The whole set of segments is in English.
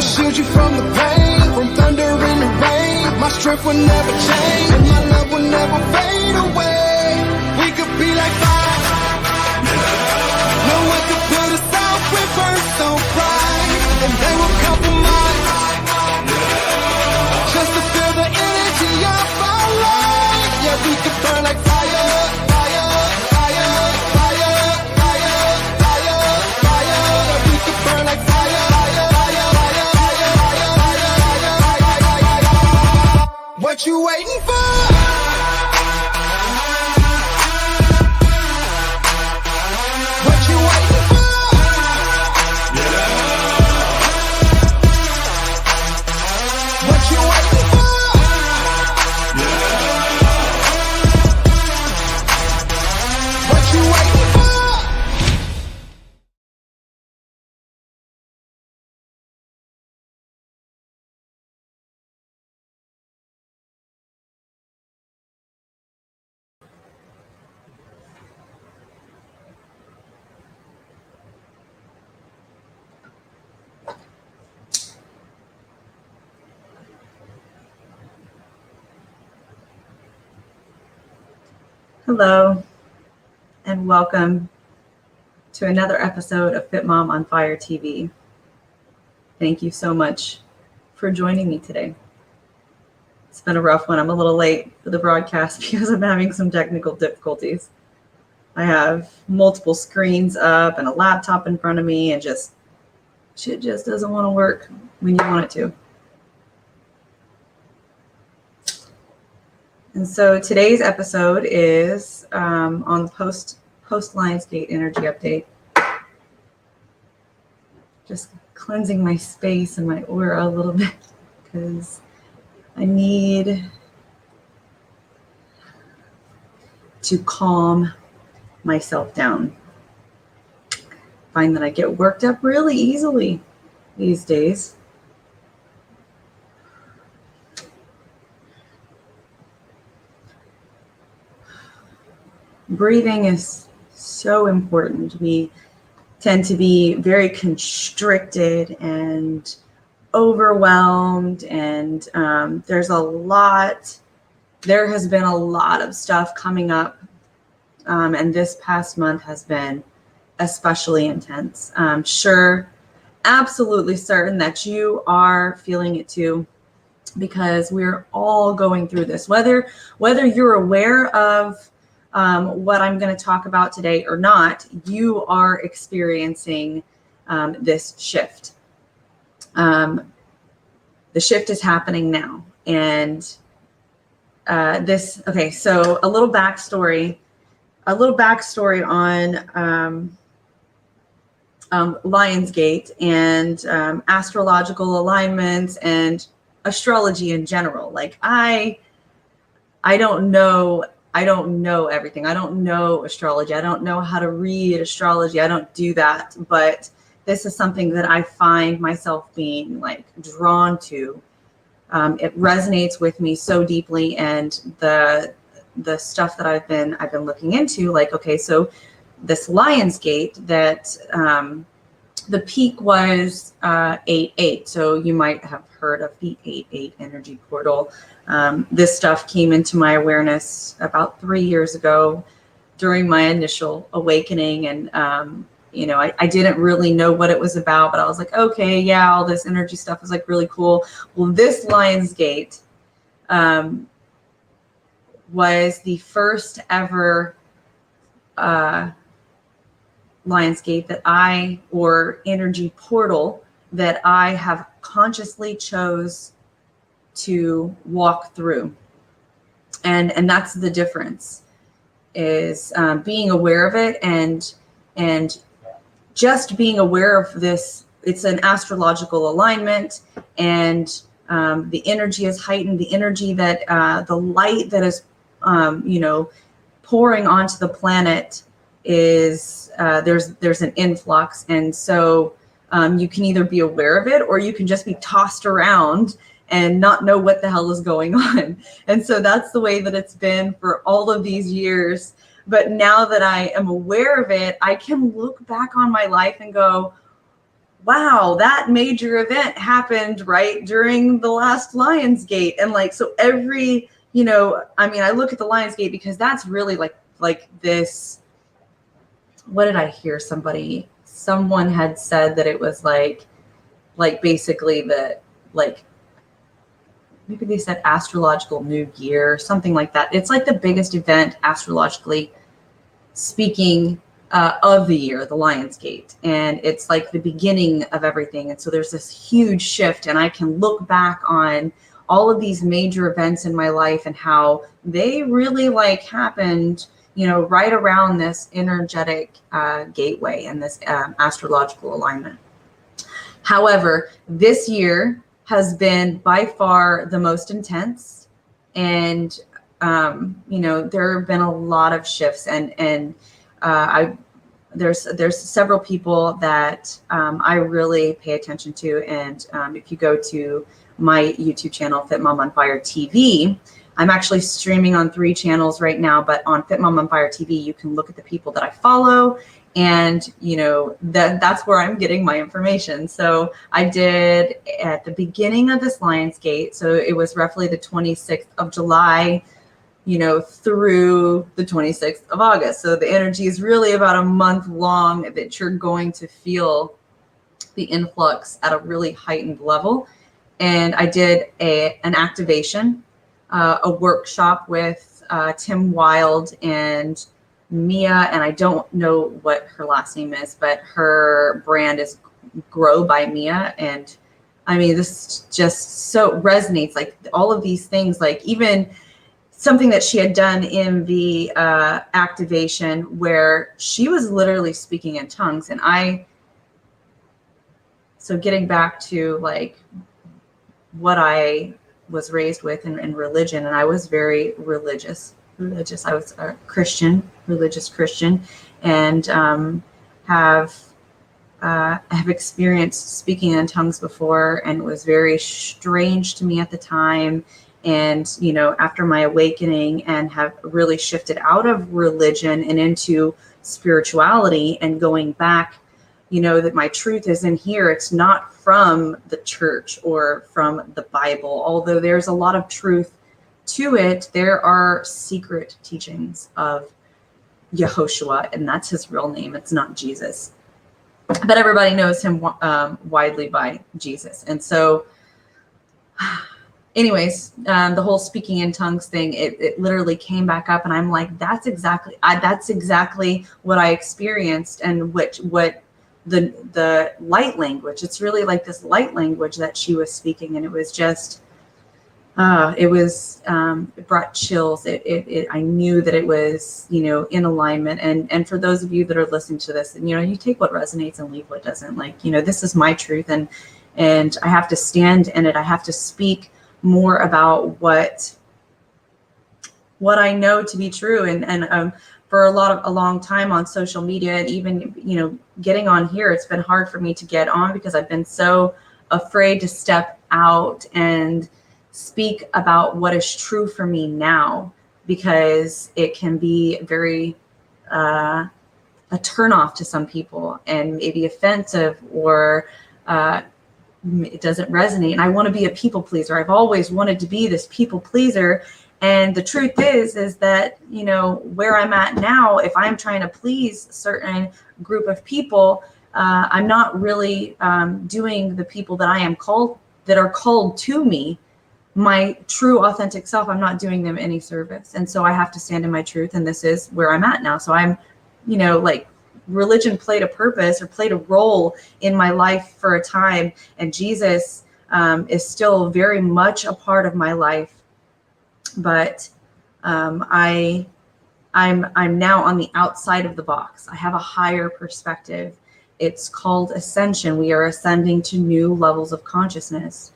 shield you from the pain, from thunder and the rain. My strength will never change, and my love will never fade away. We could be like fire. No one could put us out. We burn so bright, and they will compromise just to feel the energy of our life. Yeah, we could burn like fire, fire, fire, fire, fire, fire, fire. Yeah, we could burn like fire, fire, fire, fire, fire, fire, fire, fire, fire. What you waiting for? What you waiting for? What you waiting for? What you waiting for? Hello, and welcome to another episode of Fit Mom on Fire TV. Thank you so much for joining me today. It's been a rough one. I'm a little late for the broadcast because I'm having some technical difficulties. I have multiple screens up and a laptop in front of me, and shit just doesn't want to work when you want it to. And so today's episode is on the post Lionsgate energy update. Just cleansing my space and my aura a little bit because I need to calm myself down. I find that I get worked up really easily these days. Breathing is so important. We tend to be very constricted and overwhelmed, and there has been a lot of stuff coming up, and this past month has been especially intense. I'm sure, absolutely certain that you are feeling it too, because we're all going through this, whether you're aware of what I'm going to talk about today or not. You are experiencing this shift. The shift is happening now. And so a little backstory on Lionsgate and astrological alignments and astrology in general. Like I don't know everything. I don't know astrology. I don't know how to read astrology. I don't do that. But this is something that I find myself being like drawn to. It resonates with me so deeply, and the stuff that I've been looking into, like, okay, so this Lionsgate, that the peak was 8-8. So you might have heard of the 8-8 energy portal. This stuff came into my awareness about 3 years ago during my initial awakening. And, I didn't really know what it was about, but I was like, okay, yeah, all this energy stuff is like really cool. Well, this Lionsgate was the first ever Lionsgate or energy portal that I have consciously chose to walk through. And that's the difference, is being aware of it and just being aware of this. It's an astrological alignment, and the energy is heightened. The energy that the light that is pouring onto the planet is there's an influx. And so you can either be aware of it, or you can just be tossed around and not know what the hell is going on. And so that's the way that it's been for all of these years. But now that I am aware of it, I can look back on my life and go, wow, that major event happened right during the last Lionsgate. And like, so every, I mean, I look at the Lionsgate because that's really like this, what did I hear? Someone had said that it was like basically the, like, maybe they said astrological new year, something like that. It's like the biggest event astrologically speaking of the year, the Lionsgate, and it's like the beginning of everything. And so there's this huge shift, and I can look back on all of these major events in my life and how they really like happened, right around this energetic gateway and this astrological alignment. However, this year has been by far the most intense, and there have been a lot of shifts, and there's several people that I really pay attention to, and if you go to my YouTube channel, Fit Mom on Fire TV, I'm actually streaming on 3 channels right now, but on Fit Mom on Fire TV, you can look at the people that I follow, and that's where I'm getting my information. So I did at the beginning of this Lionsgate, so it was roughly the 26th of July, through the 26th of August. So the energy is really about a month long that you're going to feel the influx at a really heightened level. And I did an activation, a workshop with Tim Wild and Mia, and I don't know what her last name is, but her brand is Grow by Mia. And I mean, this just so resonates, like all of these things, like even something that she had done in the activation where she was literally speaking in tongues. And so getting back to like what I was raised with in religion, and I was very religious. I was a Christian, religious Christian, and have experienced speaking in tongues before, and it was very strange to me at the time. And, after my awakening, and have really shifted out of religion and into spirituality and going back, that my truth is in here. It's not from the church or from the Bible, although there's a lot of truth to it. There are secret teachings of Yehoshua, and that's his real name. It's not Jesus, but everybody knows him widely by Jesus. And so anyways, the whole speaking in tongues thing, it literally came back up, and I'm like, that's exactly what I experienced, and what the light language. It's really like this light language that she was speaking, and it was just, it brought chills. I knew that it was, in alignment. And for those of you that are listening to this, and you take what resonates and leave what doesn't. Like, this is my truth, and I have to stand in it. I have to speak more about what I know to be true. And for a long time on social media, and even, getting on here, it's been hard for me to get on because I've been so afraid to step out and speak about what is true for me now, because it can be very a turnoff to some people, and maybe offensive, or it doesn't resonate. And I want to be a people pleaser. I've always wanted to be this people pleaser. And the truth is that, where I'm at now, if I'm trying to please a certain group of people, I'm not really doing the people that are called to me, my true authentic self. I'm not doing them any service. And so I have to stand in my truth. And this is where I'm at now. So I'm, like, religion played a purpose, or played a role in my life for a time. And Jesus is still very much a part of my life. But I'm now on the outside of the box. I have a higher perspective. It's called ascension. We are ascending to new levels of consciousness.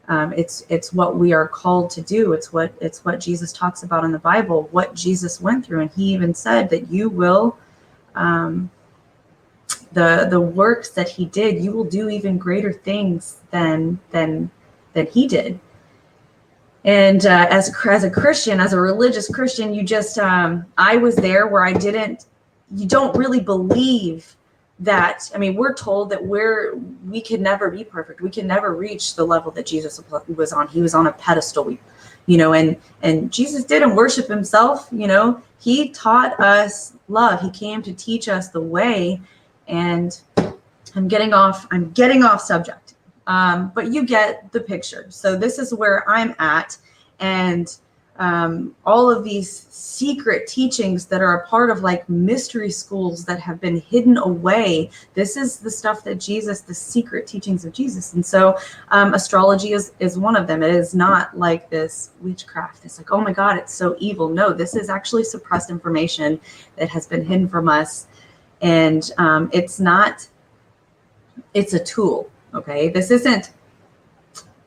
It's what we are called to do. It's what Jesus talks about in the Bible, what Jesus went through. And he even said that you will, the works that he did, you will do even greater things than he did. And as a Christian, as a religious Christian, you just, I was there where you don't really believe that, I mean, we're told that we could never be perfect. We can never reach the level that Jesus was on. He was on a pedestal, and Jesus didn't worship himself. He taught us love. He came to teach us the way. And I'm getting off subject. But you get the picture. So this is where I'm at. And all of these secret teachings that are a part of like mystery schools that have been hidden away. This is the stuff that Jesus, the secret teachings of Jesus. And so astrology is one of them. It is not like this witchcraft. It's like, oh my God, it's so evil. No, this is actually suppressed information that has been hidden from us. And it's a tool. Okay. This isn't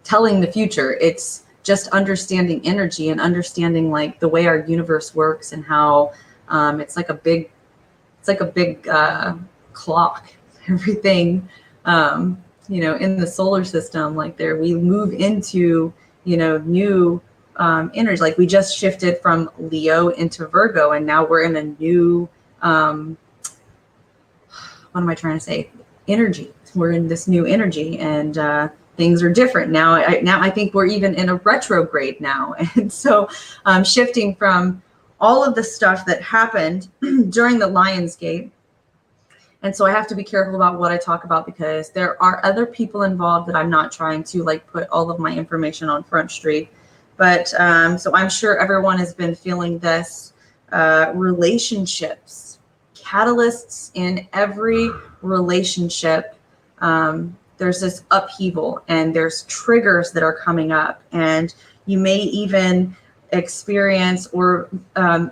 telling the future. It's just understanding energy and understanding like the way our universe works and how it's like a big clock. Everything, in the solar system, like there, we move into, new energy. Like we just shifted from Leo into Virgo, and now we're in a new, what am I trying to say? Energy. We're in this new energy, and things are different now. I think we're even in a retrograde now. And so shifting from all of the stuff that happened during the Lionsgate. And so I have to be careful about what I talk about, because there are other people involved that I'm not trying to like put all of my information on Front Street. But so I'm sure everyone has been feeling this, relationships, catalysts in every relationship. There's this upheaval, and there's triggers that are coming up, and you may even experience or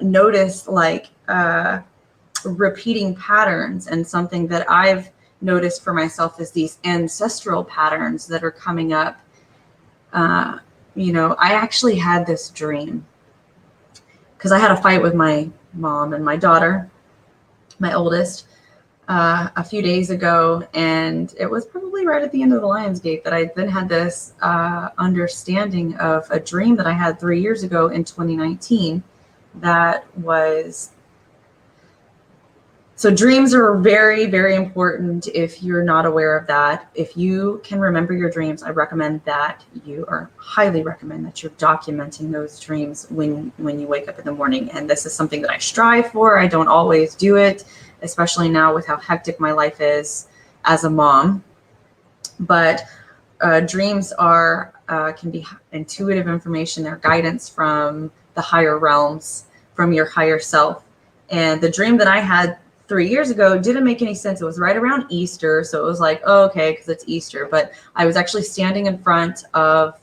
notice like repeating patterns. And something that I've noticed for myself is these ancestral patterns that are coming up. I actually had this dream because I had a fight with my mom and my daughter, my oldest, a few days ago, and it was probably right at the end of the Lionsgate that I then had this understanding of a dream that I had 3 years ago in 2019. So dreams are very, very important if you're not aware of that. If you can remember your dreams, I highly recommend that you're documenting those dreams when you wake up in the morning. And this is something that I strive for. I don't always do it, especially now with how hectic my life is as a mom. But dreams can be intuitive information. They're guidance from the higher realms, from your higher self. And the dream that I had 3 years ago didn't make any sense. It was right around Easter. So it was like, oh, okay, because it's Easter. But I was actually standing in front of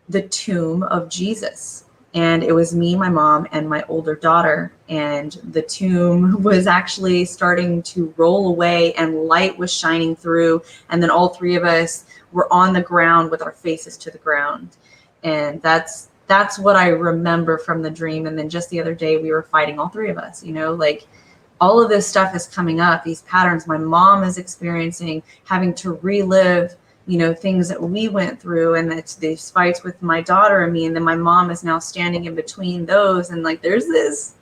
the tomb of Jesus. And it was me, my mom, and my older daughter. And the tomb was actually starting to roll away, and light was shining through. And then all three of us were on the ground with our faces to the ground. And that's what I remember from the dream. And then just the other day, we were fighting, all three of us, like all of this stuff is coming up, these patterns. My mom is experiencing, having to relive things that we went through, and it's these fights with my daughter and me, and then my mom is now standing in between those, and like there's this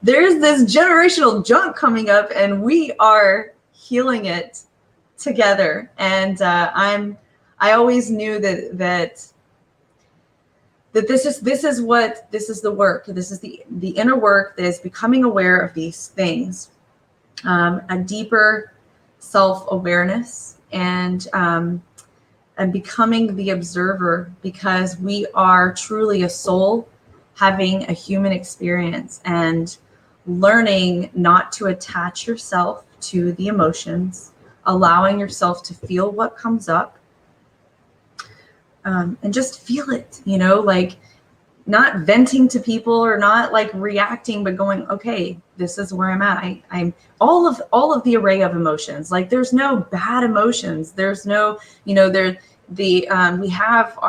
generational junk coming up, and we are healing it together. And I always knew that this is the work. This is the inner work that is becoming aware of these things, a deeper self-awareness, and becoming the observer, because we are truly a soul having a human experience, and learning not to attach yourself to the emotions, allowing yourself to feel what comes up, and just feel it, like not venting to people or not like reacting, but going, okay, this is where I'm at. I'm all of the array of emotions. Like there's no bad emotions. There's no, we have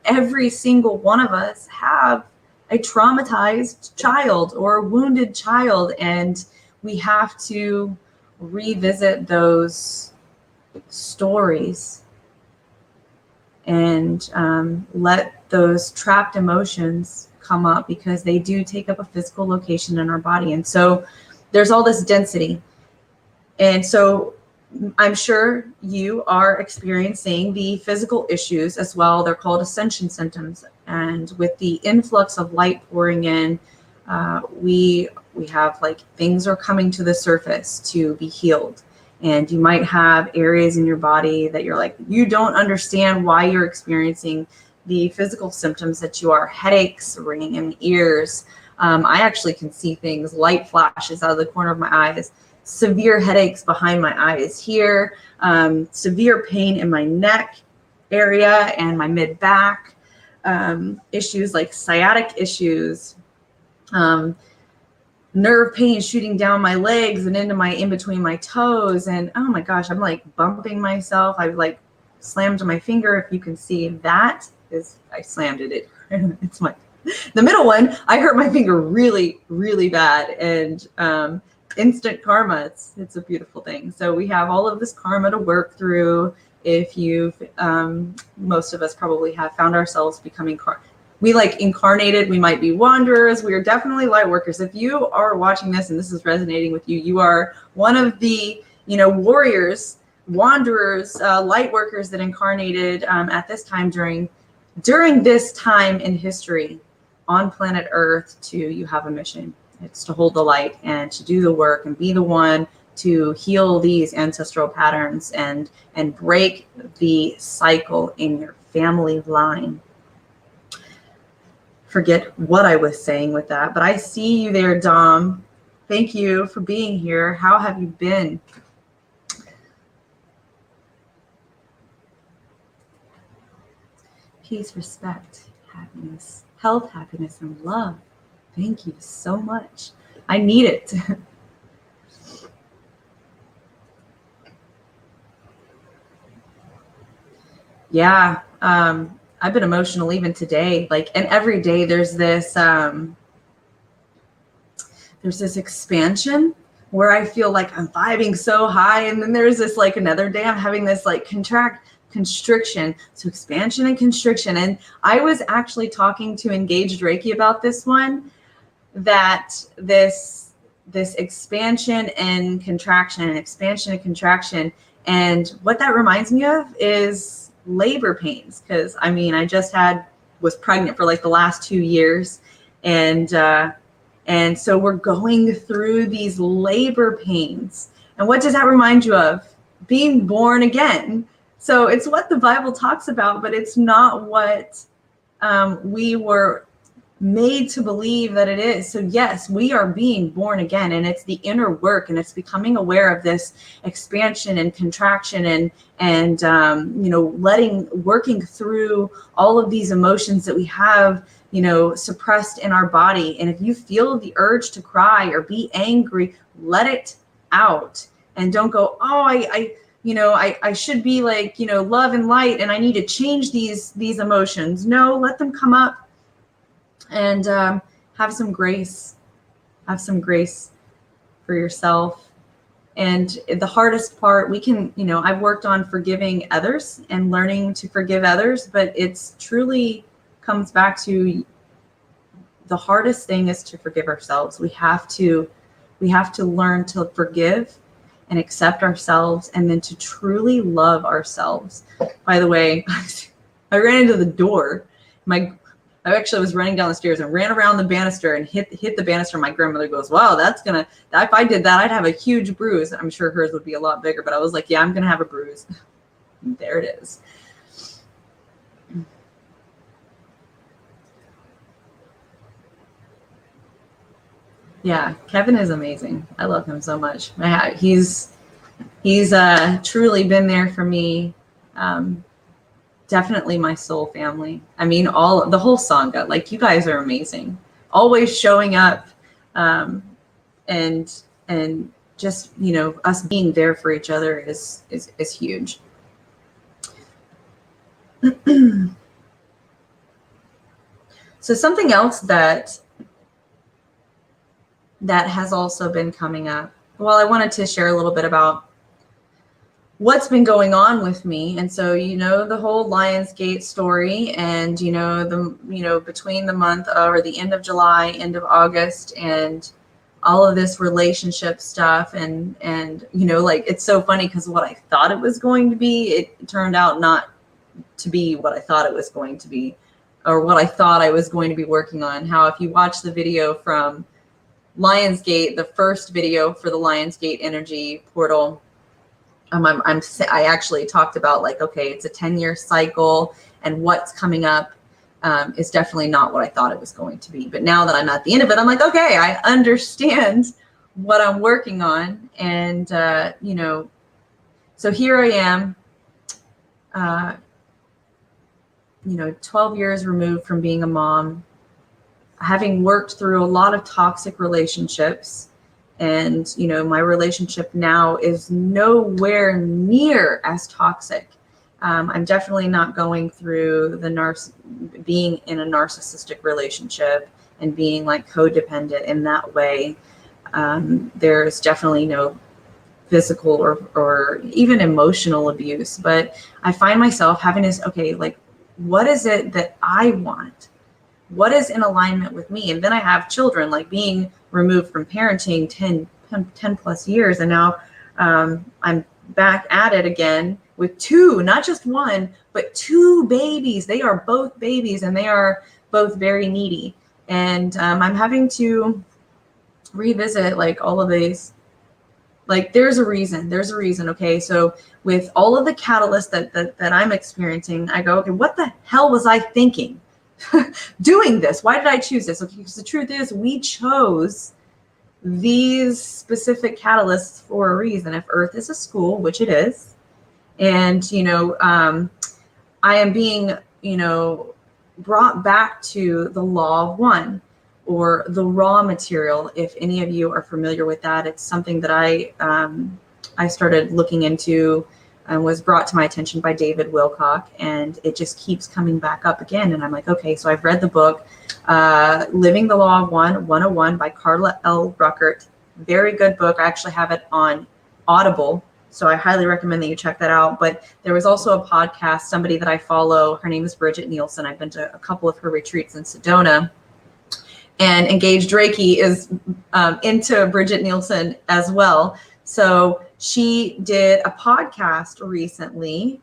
every single one of us have a traumatized child or a wounded child, and we have to revisit those stories and let those trapped emotions come up, because they do take up a physical location in our body. And so there's all this density. And so I'm sure you are experiencing the physical issues as well. They're called ascension symptoms. And with the influx of light pouring in, we have like things are coming to the surface to be healed. And you might have areas in your body that you're like, you don't understand why you're experiencing the physical symptoms that you are: headaches, ringing in the ears. I actually can see things, light flashes out of the corner of my eyes, severe headaches behind my eyes here, severe pain in my neck area and my mid back, issues like sciatic issues, nerve pain shooting down my legs and into my in between my toes. And oh my gosh, I'm like bumping myself. I like slammed my finger. If you can see, that is, I slammed it. It's my, the middle one, I hurt my finger really, really bad. And instant karma, it's a beautiful thing. So we have all of this karma to work through. If you've, most of us probably have found ourselves becoming we like incarnated, we might be wanderers. We are definitely light workers. If you are watching this and this is resonating with you, you are one of the, you know, warriors, wanderers, light workers that incarnated at this time during this time in history on planet Earth. You have a mission. It's to hold the light and to do the work and be the one to heal these ancestral patterns and break the cycle in your family line. Forget what I was saying with that, but I see you there, Dom. Thank you for being here. How have you been? Peace, respect, happiness, health, happiness, and love. Thank you so much. I need it. Yeah. I've been emotional even today, like, and every day there's this expansion where I feel like I'm vibing so high. And then there's this, like, another day I'm having this like constriction. So expansion and constriction. And I was actually talking to Engaged Reiki about this one, that this expansion and contraction and expansion and contraction. And what that reminds me of is labor pains, because I mean, I just was pregnant for like the last 2 years, and so we're going through these labor pains. And what does that remind you of? Being born again. So it's what the Bible talks about, but it's not what we were made to believe that it is. So yes, we are being born again, and it's the inner work, and it's becoming aware of this expansion and contraction and you know, working through all of these emotions that we have, you know, suppressed in our body. And if you feel the urge to cry or be angry, let it out, and don't go, oh, I should be like, you know, love and light, and I need to change these emotions. No, let them come up. And have some grace for yourself. And the hardest part, we can, you know, I've worked on forgiving others and learning to forgive others, but it's truly comes back to the hardest thing is to forgive ourselves. We have to learn to forgive and accept ourselves, and then to truly love ourselves. By the way, I ran into the door. I actually was running down the stairs and ran around the banister and hit the banister. My grandmother goes, wow, if I did that, I'd have a huge bruise. I'm sure hers would be a lot bigger, but I was like, yeah, I'm going to have a bruise. There it is. Yeah, Kevin is amazing. I love him so much. He's truly been there for me. Definitely my soul family. I mean, the whole Sangha, like, you guys are amazing. Always showing up, and just, you know, us being there for each other is huge. So something else that has also been coming up. Well, I wanted to share a little bit about what's been going on with me. And so, you know, the whole Lionsgate story, and, you know, between the month or the end of July, end of August, and all of this relationship stuff, and like, it's so funny because what I thought it was going to be, it turned out not to be what I thought it was going to be, or what I thought I was going to be working on. How if you watch the video from Lionsgate, the first video for the Lionsgate energy portal, I actually talked about, like, okay, it's a 10-year cycle, and what's coming up is definitely not what I thought it was going to be. But now that I'm at the end of it, I'm like, okay, I understand what I'm working on. And, so here I am, 12 years removed from being a mom, having worked through a lot of toxic relationships. And, my relationship now is nowhere near as toxic. I'm definitely not going through being in a narcissistic relationship and being like codependent in that way. There's definitely no physical or even emotional abuse, but I find myself having this, okay, like, what is it that I want? What is in alignment with me? And then I have children, like being removed from parenting 10 plus years. And now I'm back at it again with two, not just one, but two babies. They are both babies, and they are both very needy. And I'm having to revisit like all of these. Like, there's a reason. Okay, so with all of the catalysts that I'm experiencing, I go, okay, what the hell was I thinking doing this? Why did I choose this? Okay, because the truth is, we chose these specific catalysts for a reason. If Earth is a school, which it is, and I am being brought back to the law of one, or the raw material. If any of you are familiar with that, it's something that I started looking into and was brought to my attention by David Wilcock, and it just keeps coming back up again. And I'm like, okay, so I've read the book, Living the Law of One, 101 by Carla L. Ruckert. Very good book. I actually have it on Audible, so I highly recommend that you check that out. But there was also a podcast, somebody that I follow, her name is Bridget Nielsen. I've been to a couple of her retreats in Sedona. And Engaged Reiki is into Bridget Nielsen as well. So she did a podcast recently,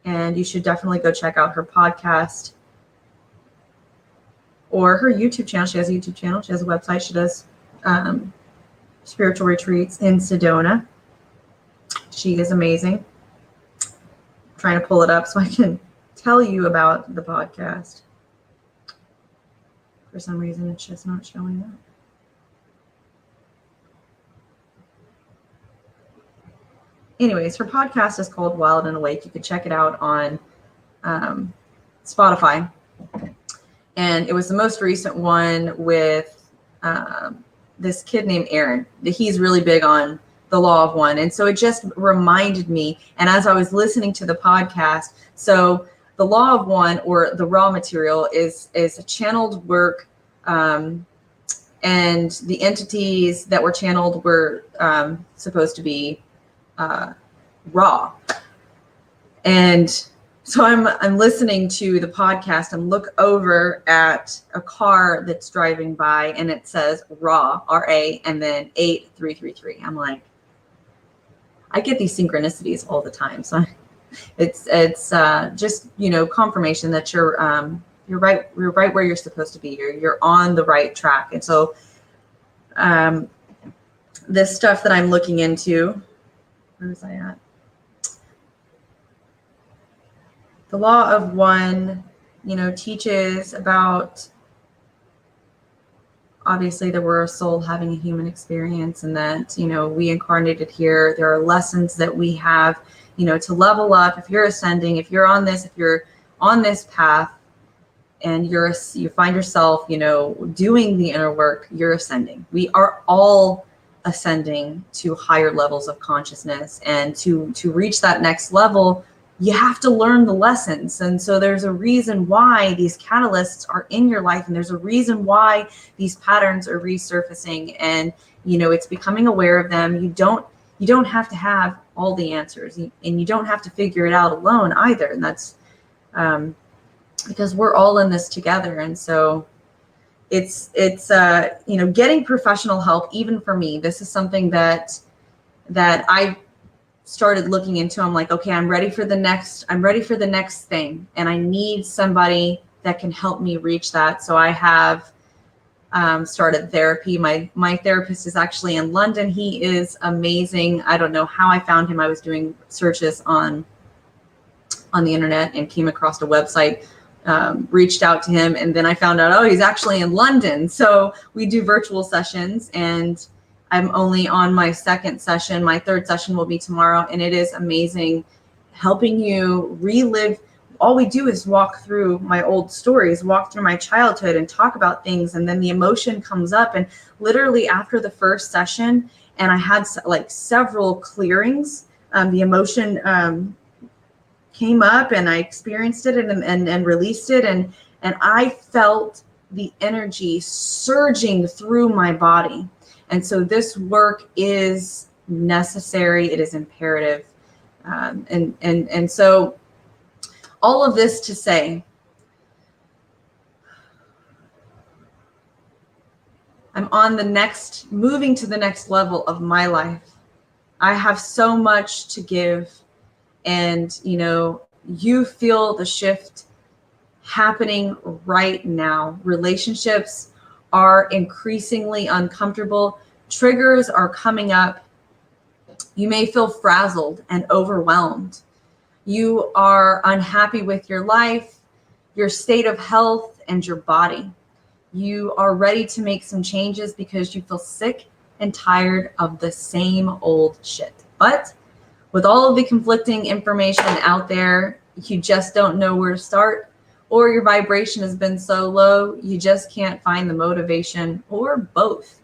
and you should definitely go check out her podcast or her YouTube channel. She has a YouTube channel. She has a website. She does spiritual retreats in Sedona. She is amazing. I'm trying to pull it up so I can tell you about the podcast. For some reason, it's just not showing up. Anyways, her podcast is called Wild and Awake. You could check it out on Spotify. And it was the most recent one with this kid named Aaron. He's really big on the law of one. And so it just reminded me, and as I was listening to the podcast, so the law of one, or the raw material, is a channeled work, and the entities that were channeled were supposed to be raw. And so I'm listening to the podcast and look over at a car that's driving by, and it says raw, RA, and then 8333. I'm like, I get these synchronicities all the time. So it's just, confirmation that you're right where you're supposed to be. You're on the right track. And so this stuff that I'm looking into, where was I at? The law of one, teaches about, obviously, that we're a soul having a human experience, and that, we incarnated here. There are lessons that we have, to level up. If you're ascending, if you're on this path, and you find yourself, doing the inner work, you're ascending. We are all ascending to higher levels of consciousness, and to reach that next level, you have to learn the lessons. And so there's a reason why these catalysts are in your life, and there's a reason why these patterns are resurfacing, and it's becoming aware of them. You don't have to have all the answers, and you don't have to figure it out alone either. And that's because we're all in this together. And so you know, getting professional help, even for me, this is something that I started looking into. I'm like, okay, I'm ready for the next thing, and I need somebody that can help me reach that. So I have started therapy. My therapist is actually in London. He is amazing. I don't know how I found him. I was doing searches on the internet and came across a website, reached out to him, and then I found out, oh, he's actually in London. So we do virtual sessions, and I'm only on my second session. My third session will be tomorrow, and it is amazing, helping you relive. All we do is walk through my old stories, walk through my childhood, and talk about things, and then the emotion comes up. And literally after the first session, and I had like several clearings, the emotion came up, and I experienced it and released it, and I felt the energy surging through my body. And so this work is necessary. It is imperative. And so all of this to say, I'm on moving to the next level of my life. I have so much to give. And, you know, you feel the shift happening right now. Relationships are increasingly uncomfortable. Triggers are coming up. You may feel frazzled and overwhelmed. You are unhappy with your life, your state of health, and your body. You are ready to make some changes because you feel sick and tired of the same old shit. But with all of the conflicting information out there, you just don't know where to start, or your vibration has been so low, you just can't find the motivation, or both.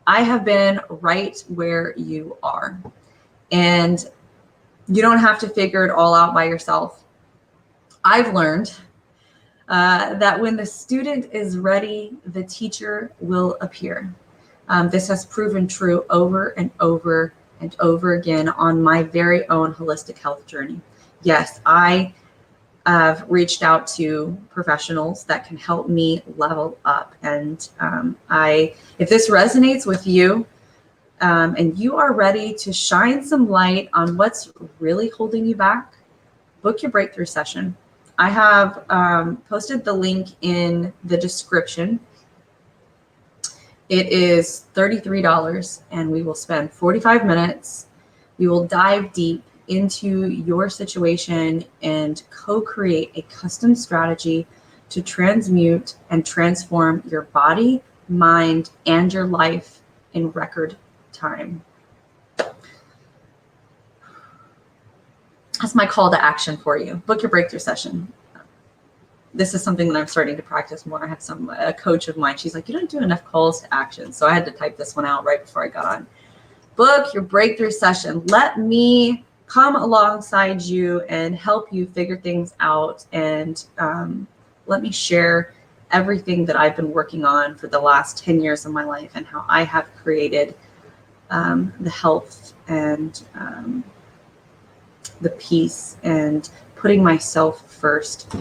I have been right where you are, and you don't have to figure it all out by yourself. I've learned that when the student is ready, the teacher will appear. This has proven true over and over and over again on my very own holistic health journey. Yes, I have reached out to professionals that can help me level up. And if this resonates with you, and you are ready to shine some light on what's really holding you back, book your breakthrough session. I have posted the link in the description. It is $33, and we will spend 45 minutes. We will dive deep into your situation and co-create a custom strategy to transmute and transform your body, mind, and your life in record time. That's my call to action for you. Book your breakthrough session. This is something that I'm starting to practice more. I have a coach of mine. She's like, you don't do enough calls to action. So I had to type this one out right before I got on. Book your breakthrough session. Let me come alongside you and help you figure things out. And let me share everything that I've been working on for the last 10 years of my life, and how I have created the health and the peace and putting myself first.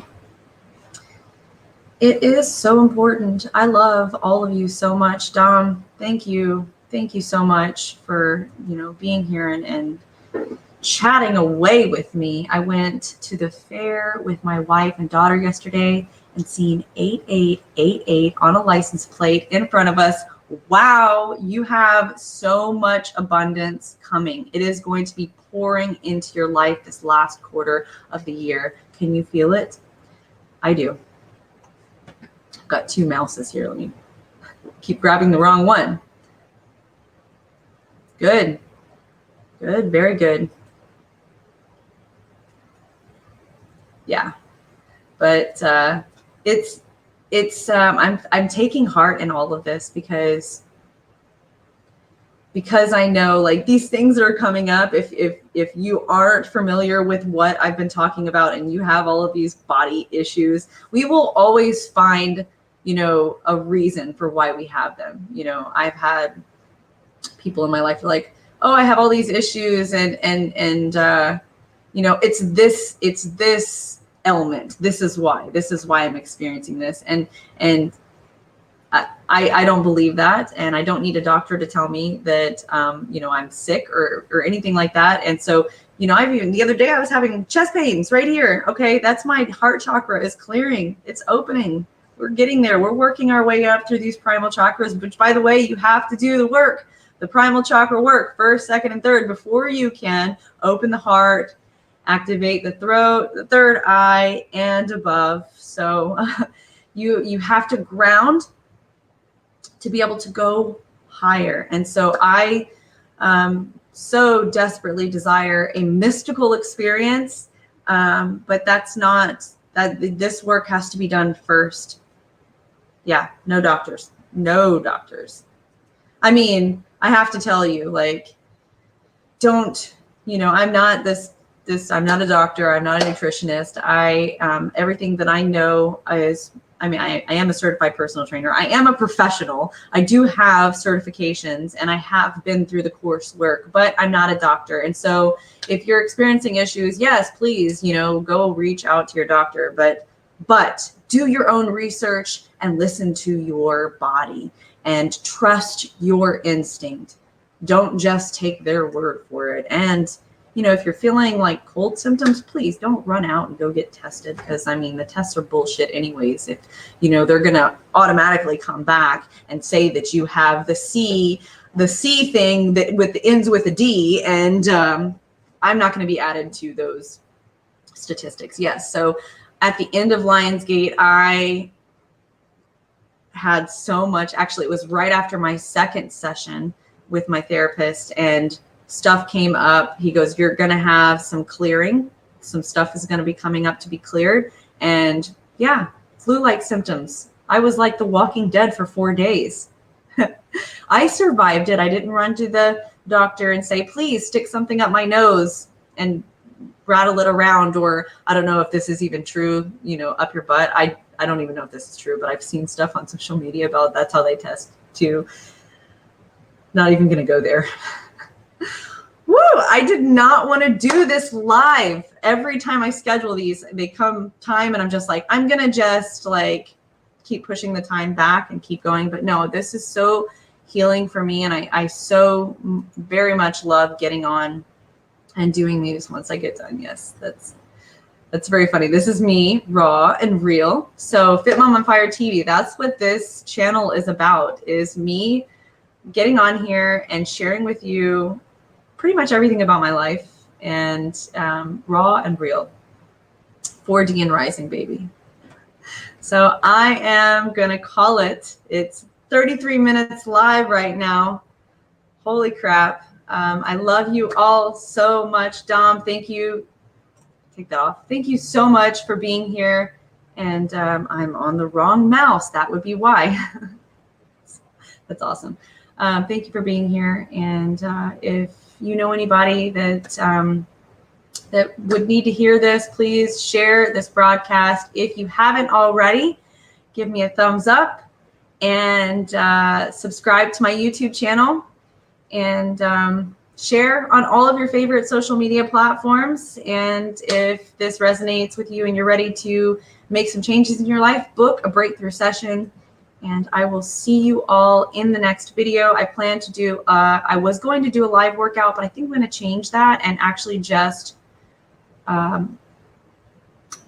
It is so important. I love all of you so much. Dom, thank you. Thank you so much for, being here and chatting away with me. I went to the fair with my wife and daughter yesterday and seen 8888 on a license plate in front of us. Wow, you have so much abundance coming. It is going to be pouring into your life this last quarter of the year. Can you feel it? I do. I've got two mouses here. Let me keep grabbing the wrong one. Good. Good. Very good. Yeah. But I'm taking heart in all of this because I know, like, these things that are coming up, if you aren't familiar with what I've been talking about and you have all of these body issues, we will always find, a reason for why we have them. I've had people in my life like, oh, I have all these issues and it's this element. This is why I'm experiencing this. And I don't believe that, and I don't need a doctor to tell me that I'm sick or anything like that. And so, I've even the other day I was having chest pains right here. Okay, that's my heart chakra is clearing. It's opening. We're getting there. We're working our way up through these primal chakras, which, by the way, you have to do the work, the primal chakra work, first, second, and third, before you can open the heart, activate the throat, the third eye, and above. So you have to ground to be able to go higher. And so I so desperately desire a mystical experience, but that's not, that this work has to be done first. Yeah, no doctors. No doctors. I mean, I have to tell you, like, don't, I'm not I'm not a doctor. I'm not a nutritionist. Everything that I know is, I am a certified personal trainer. I am a professional. I do have certifications and I have been through the coursework, but I'm not a doctor. And so if you're experiencing issues, yes, please, go reach out to your doctor, but do your own research and listen to your body and trust your instinct. Don't just take their word for it. And if you're feeling like cold symptoms, please don't run out and go get tested, because the tests are bullshit anyways. If they're gonna automatically come back and say that you have the C thing that ends with a D, and I'm not going to be added to those statistics. Yes. So at the end of Lionsgate, I had so much. Actually, it was right after my second session with my therapist, and stuff came up. He goes, you're going to have some clearing. Some stuff is going to be coming up to be cleared. And yeah, flu-like symptoms. I was like the Walking Dead for 4 days. I survived it. I didn't run to the doctor and say, please stick something up my nose and rattle it around. Or I don't know if this is even true, up your butt. I don't even know if this is true, but I've seen stuff on social media about that's how they test too. Not even going to go there. Woo! I did not want to do this live. Every time I schedule these, they come time and I'm just like, I'm going to just like keep pushing the time back and keep going. But no, this is so healing for me. And I so very much love getting on and doing these once I get done. Yes, that's very funny. This is me, raw and real. So Fit Mom on Fire TV, that's what this channel is about, is me getting on here and sharing with you pretty much everything about my life, and raw and real. 4D and rising, baby. So I am gonna call it. It's 33 minutes live right now. Holy crap. I love you all so much. Dom, thank you. Take that off. Thank you so much for being here. And I'm on the wrong mouse. That would be why. That's awesome. Thank you for being here. And if you know anybody that that would need to hear this, please share this broadcast. If you haven't already, give me a thumbs up and subscribe to my YouTube channel, and share on all of your favorite social media platforms. And if this resonates with you and you're ready to make some changes in your life, book a breakthrough session. And I will see you all in the next video. I plan to do, I was going to do a live workout, but I think I'm going to change that and actually just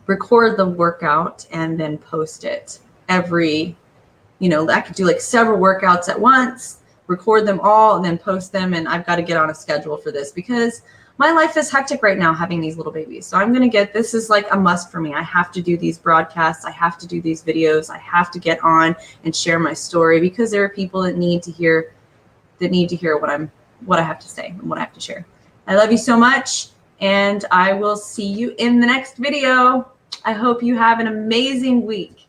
record the workout and then post it every, I could do like several workouts at once, record them all and then post them. And I've got to get on a schedule for this because my life is hectic right now having these little babies. So I'm going to this is like a must for me. I have to do these broadcasts. I have to do these videos. I have to get on and share my story, because there are people that need to hear what I have to say and what I have to share. I love you so much, and I will see you in the next video. I hope you have an amazing week.